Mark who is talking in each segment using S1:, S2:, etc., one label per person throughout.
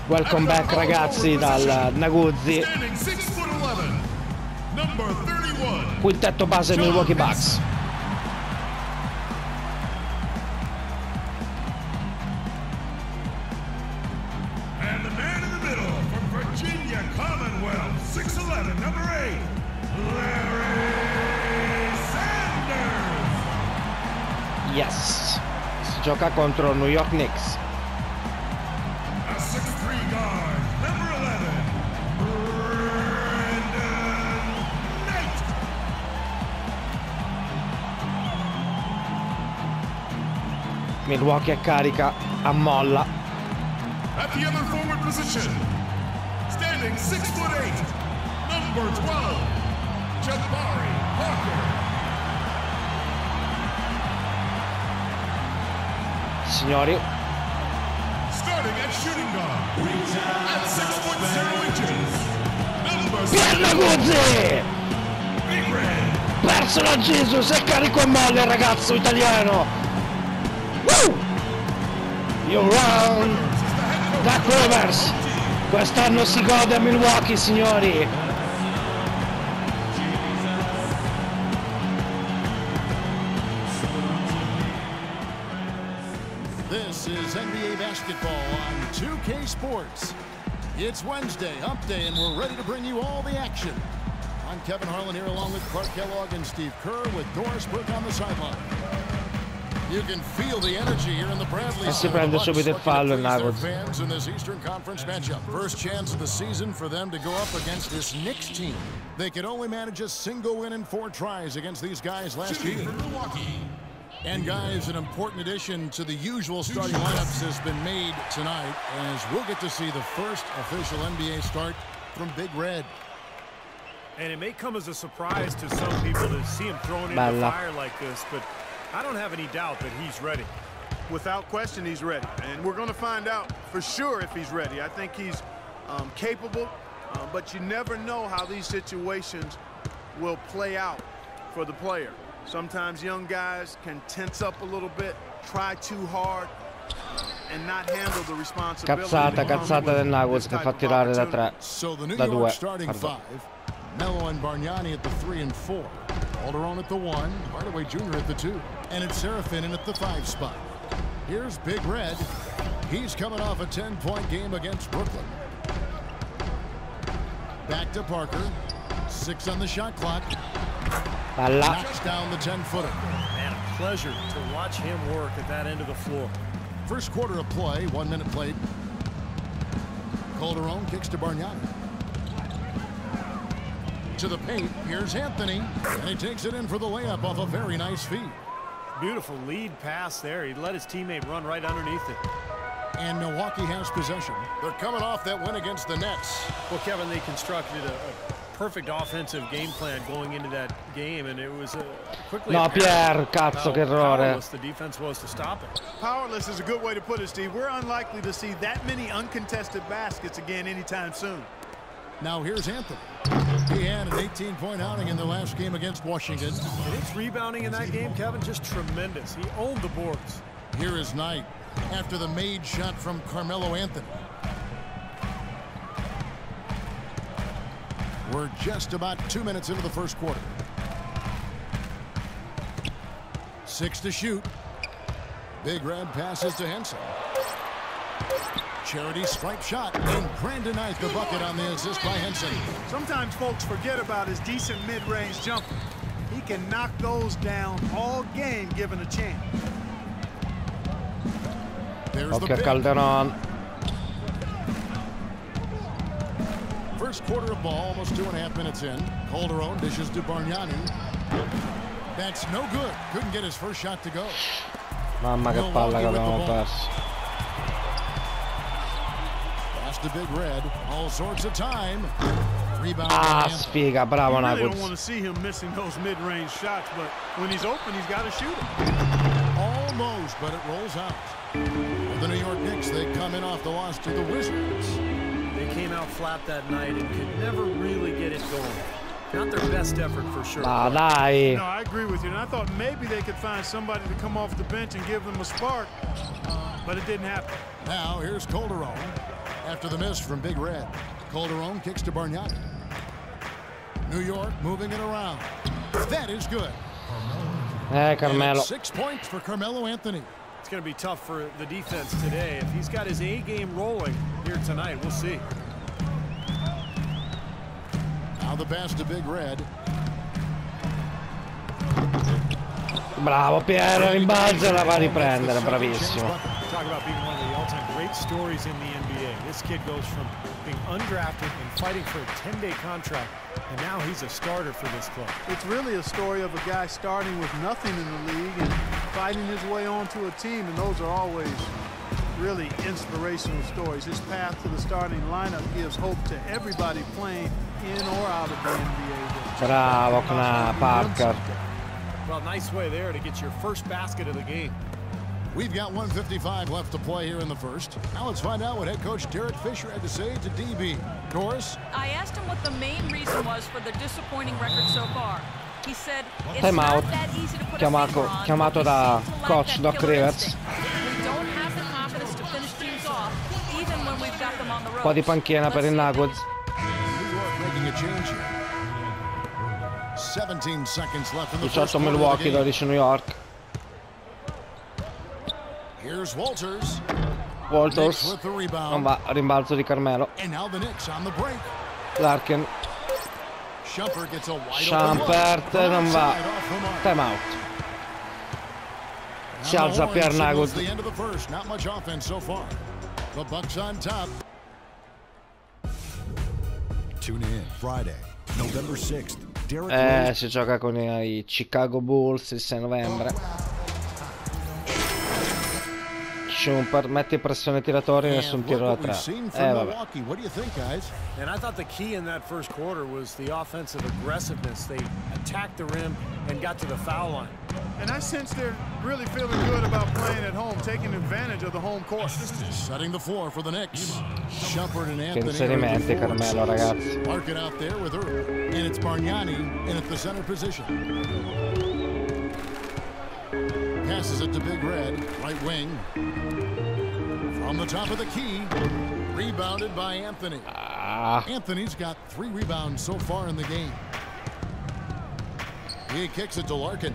S1: Welcome back ragazzi dal Naguzzi. Quintetto base Milwaukee Bucks.
S2: And the man in the middle from Virginia Commonwealth, 6'11", number 8, Larry Sanders.
S1: Yes. Si gioca contro New York Knicks.
S2: A 6'3" guard, number 11,
S1: Milwaukee a carica, a molla.
S2: At the other forward position, standing 6'8", number 12, Jabari Parker.
S1: Signori,
S2: Starting at shooting guard, at 6'0" inches, number
S1: Naguzzi!
S2: Big Red.
S1: Perso la Jesus e carico a molle il ragazzo italiano. Woo! You run! Doc Rivers! Quest'anno si gode a Milwaukee, signori!
S3: This is NBA basketball on 2K Sports. It's Wednesday, hump day, and we're ready to bring you all the action. I'm Kevin Harlan here along with Clark Kellogg and Steve Kerr with Doris Burke on the sideline. You can feel the energy here in the Bradley
S1: Si prende subito il fallo il
S3: fans in this Eastern Conference matchup. First chance of the season for them to go up against this Knicks team. They could only manage a single win in 4 tries against these guys last year. And guys, an important addition to the usual starting lineups has been made tonight, as we'll get to see the first official NBA start from Big Red.
S4: And it may come as a surprise to some people to see him thrown into the fire like this, but I don't have any doubt that he's ready.
S5: Without question, he's ready. And we're going to find out for sure if he's ready. I think he's capable, but you never know how these situations will play out for the player. Sometimes young guys can tense up a little bit, try too hard, and not handle the responsibility.
S1: Cazzata del Nuggets che fa tirare da 3,
S3: So the New
S1: da
S3: York
S1: 2.
S3: starting 5, Melo and Bargnani at the 3 and 4. Calderon at the 1, Hardaway Jr. at the 2, and it's Serafin at the 5 spot. Here's Big Red. He's coming off a 10-point game against Brooklyn. Back to Parker. 6 on the shot clock. Knocks down the 10-footer.
S4: Man, a pleasure to watch him work at that end of the floor.
S3: First quarter of play, 1 minute played. Calderon kicks to Bargnani. To the paint, here's Anthony, and he takes it in for the layup off a very nice feed.
S4: Beautiful lead pass there. He let his teammate run right underneath it.
S3: And Milwaukee has possession. They're coming off that win against the Nets.
S4: Well, Kevin, they constructed a perfect offensive game plan going into that game, and it was quickly.
S1: No, Pierre, cazzo, che errore.
S4: The defense was to stop it.
S5: Powerless is a good way to put it, Steve. We're unlikely to see that many uncontested baskets again anytime soon.
S3: Now here's Anthony. He had an 18-point outing in the last game against Washington.
S4: And his rebounding in that game, Kevin, just tremendous. He owned the boards.
S3: Here is Knight after the made shot from Carmelo Anthony. We're just about 2 minutes into the first quarter. 6 to shoot. Big Red passes to Henson. Charity stripe shot, and Brandon Knight the bucket on the assist by Henson.
S5: Sometimes folks forget about his decent mid-range jumper. He can knock those down all game given a chance.
S3: There's the
S1: Calderon.
S3: First quarter of ball, almost 2.5 minutes in. Calderon dishes to Bargnani. That's no good. Couldn't get his first shot to go.
S1: Mamma che palla che abbiamo perso.
S3: Pass to Big Red. All sorts of time. Rebound.
S1: Sfiga, bravo
S5: Nuggets. You really don't
S1: Nuggets.
S5: want to see him missing those mid-range shots, but when he's open, he's got to shoot it.
S3: Almost, but it rolls out. For the New York Knicks, they come in off the loss to the Wizards.
S4: They came out flat that night and could never really get it going. Not their best effort for sure.
S1: Ah, dai.
S5: No, I agree with you. And I thought maybe they could find somebody to come off the bench and give them a spark, but it didn't happen.
S3: Now here's Calderon. after the miss from Big Red. Calderon kicks to Bargnani. New York moving it around. That is good.
S1: Carmelo.
S3: 6 points for Carmelo Anthony.
S4: It's going to be tough for the defense today. If he's got his A game rolling here tonight, we'll see.
S3: Now the pass to Big Red.
S1: Bravo Piero, rimbalza e la va a riprendere, bravissimo.
S4: Talk about being one of the all-time great stories in the NBA. This kid goes from being undrafted and fighting for a 10-day contract, and now he's a starter for this club.
S5: It's really a story of a guy starting with nothing in the league and fighting his way onto a team, and those are always really inspirational stories. His path to the starting lineup gives hope to everybody playing in or out of the NBA.
S1: Bravo Parker.
S4: Well, nice way there to get your first basket of the game.
S3: We've got 1:55 left to play here in the first. Now let's find out what head coach Derek Fisher had to say to DB. Doris?
S6: I asked him what the main reason was for the disappointing record so far. He said it's
S1: Time out.
S6: not that easy to put a finger on,
S1: chiamato
S6: but
S1: da
S6: we seem to lack
S1: coach
S6: that
S1: Doc
S6: killer
S1: Rivers.
S6: instinct. We don't have the confidence to finish teams off, even when we've got them on the road.
S1: Un po' di panchina per il Nuggets.
S3: New York making a change here. 17 seconds left in the first
S1: 18
S3: quarter
S1: Milwaukee,
S3: of the game.
S1: 12 New York.
S3: Here's Walters.
S1: Walters
S3: With the rebound.
S1: non va, rimbalzo di Carmelo.
S3: And now the Knicks on the break.
S1: Larkin,
S3: Shumpert gets a wide
S1: Shumpert non va. Time out. Si alza Pierre Nuggets.
S3: The end of the first. Not much offense so far. The Bucks on top.
S2: Tune in Friday, November 6th. Derek
S1: Si gioca con i Chicago Bulls il 6 novembre. Shumpert, metti pressione tiratori, nessun tiro da 3. Vabbè.
S3: What do you think, guys?
S4: And I thought the key in that first quarter was the offensive aggressiveness. They attacked the rim and got to the foul line.
S5: And I sense they're really feeling good about playing at home, taking advantage of the home court.
S3: Setting the floor for the Knicks. Shumpert and
S1: Che
S3: Anthony.
S1: inserimenti Carmelo, ragazzi.
S3: Mark it out there with her. And it's Bargnani in at the center position. Passes it to Big Red, right wing. From the top of the key, rebounded by Anthony. Anthony's got 3 rebounds so far in the game. He kicks it to Larkin.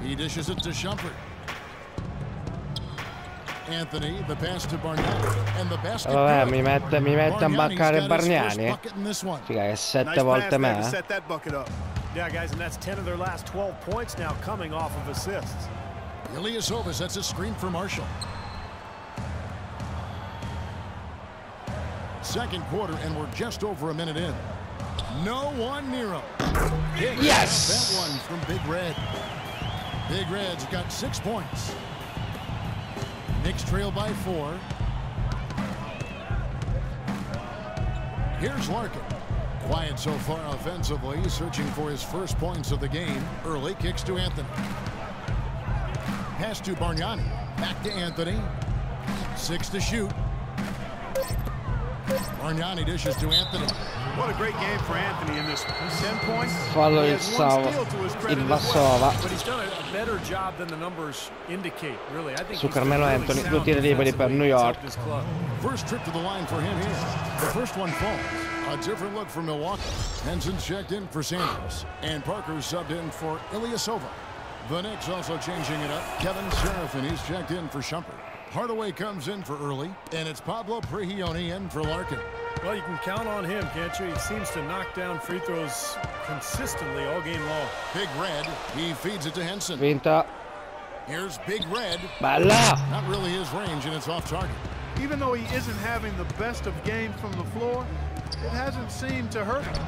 S3: He dishes it to Shumpert. Anthony, the pass to Bargnani, and the basket.
S1: Vabbè, mi mette a baccare Bargnani. Figa, che 7 volte me.
S5: Set that bucket up.
S4: Yeah, guys, and that's 10 of their last 12 points now coming off of assists.
S3: Ilyasova sets a screen for Marshall. Second quarter, and we're just over a minute in. No one near him.
S1: Yes!
S3: That one from Big Red. Big Red's got 6 points. Knicks trail by 4. Here's Larkin. Quiet so far offensively, searching for his first points of the game. Early kicks to Anthony. Pass to Bargnani. Back to Anthony. 6 to shoot. Bargnani dishes to Anthony.
S5: What a great game for Anthony in this one. 10 points.
S1: Fallo
S5: He
S1: il
S5: has 1
S1: Sava,
S5: steal to his credit
S1: il
S5: as well.
S1: Vassova.
S4: But he's done a better job than the numbers indicate, really. I think
S1: Su
S4: he's
S1: Carmelo
S4: been
S1: Anthony,
S4: really
S1: 2 tiri liberi per New York.
S4: This club.
S3: First trip to the line for him here. The first one falls. A different look for Milwaukee. Henson's checked in for Sanders. And Parker's subbed in for Ilyasova. The Knicks also changing it up. Kevin Serafin, he's checked in for Shumpert. Hardaway comes in for Early. And it's Pablo Prigioni in for Larkin.
S4: Well, you can count on him, can't you? He seems to knock down free throws consistently all game long.
S3: Big Red, he feeds it to Henson.
S1: Vinta.
S3: Here's Big Red.
S1: Bella!
S3: Not really his range, and it's off target.
S5: Even though he isn't having the best of games from the floor, it hasn't seemed to hurt him.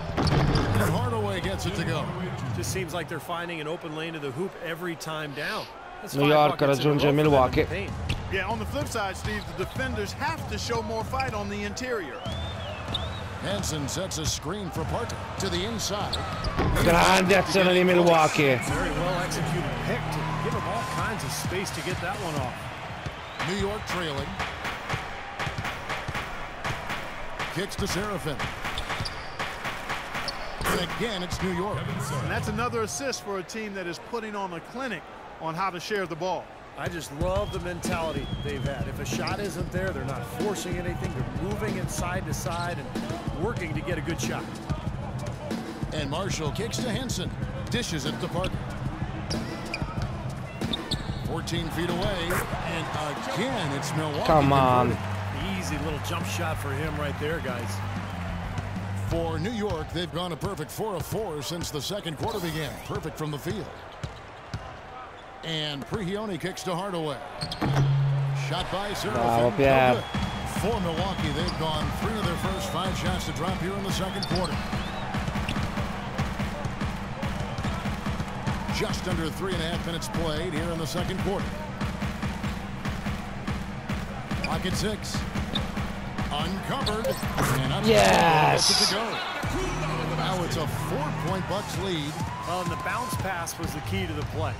S3: And Hardaway gets it to go.
S4: Just seems like they're finding an open lane to the hoop every time down. That's
S1: New
S4: 5
S1: York
S4: buckets in a
S1: raggiunge
S4: row for them in
S1: Milwaukee.
S4: the paint.
S5: Yeah, on the flip side, Steve, the defenders have to show more fight on the interior.
S3: Henson sets a screen for Parker to the inside.
S1: Grande azione di Milwaukee.
S4: Very well executed pick to give him all kinds of space to get that one off.
S3: New York trailing. Kicks to Serafin. And again, it's New York.
S5: And that's another assist for a team that is putting on a clinic on how to share the ball.
S4: I just love the mentality they've had. If a shot isn't there, they're not forcing anything. They're moving it side to side and working to get a good shot.
S3: And Marshall kicks to Henson. Dishes it to Parker. 14 feet away. And again, it's Milwaukee.
S1: Come on.
S4: Easy little jump shot for him right there, guys.
S3: For New York, they've gone a perfect 4 of 4 since the second quarter began. Perfect from the field. And Prigioni kicks to Hardaway. Shot by Serafin. No good. For Milwaukee, they've gone 3 of their first 5 shots to drop here in the second quarter. Just under 3.5 minutes played here in the second quarter. Clock at 6. Uncovered. And
S1: yes.
S3: To go. Now it's a 4-point Bucks lead.
S4: Well, and the bounce pass was the key to the play.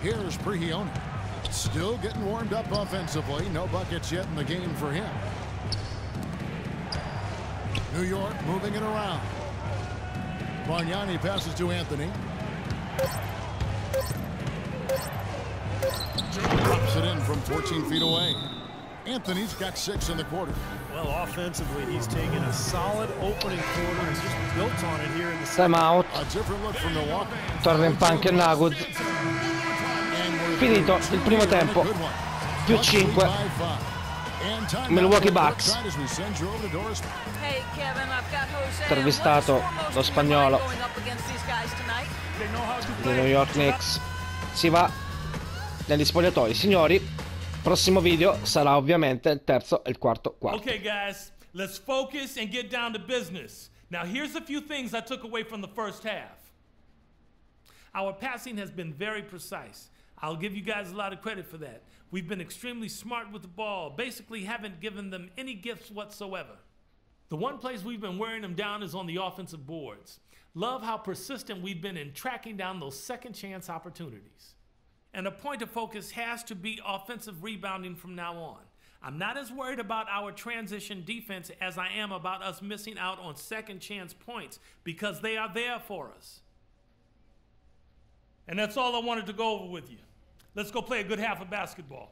S3: Here's Prigioni. Still getting warmed up offensively. No buckets yet in the game for him. New York moving it around. Bargnani passes to Anthony. Drops it in from 14 feet away. Anthony's got 6 in the quarter.
S4: Well, offensively, he's taken a solid opening quarter and just built on it here in the second.
S1: Timeout.
S3: A different look from Milwaukee.
S1: Torna in panca il Nagud. Finito il primo tempo. Più 5. Milwaukee Bucks. Intervistato lo spagnolo dei New York Knicks. Si va negli spogliatoi. Signori, prossimo video sarà ovviamente il terzo e il quarto quarto.
S7: Okay guys, let's focus and get down to business. Now here's a few things I took away from the first half. Our passing has been very precise. I'll give you guys a lot of credit for that. We've been extremely smart with the ball, basically haven't given them any gifts whatsoever. The one place we've been wearing them down is on the offensive boards. Love how persistent we've been in tracking down those second chance opportunities. And a point of focus has to be offensive rebounding from now on. I'm not as worried about our transition defense as I am about us missing out on second chance points because they are there for us. And that's all I wanted to go over with you. Let's go play a good half of basketball.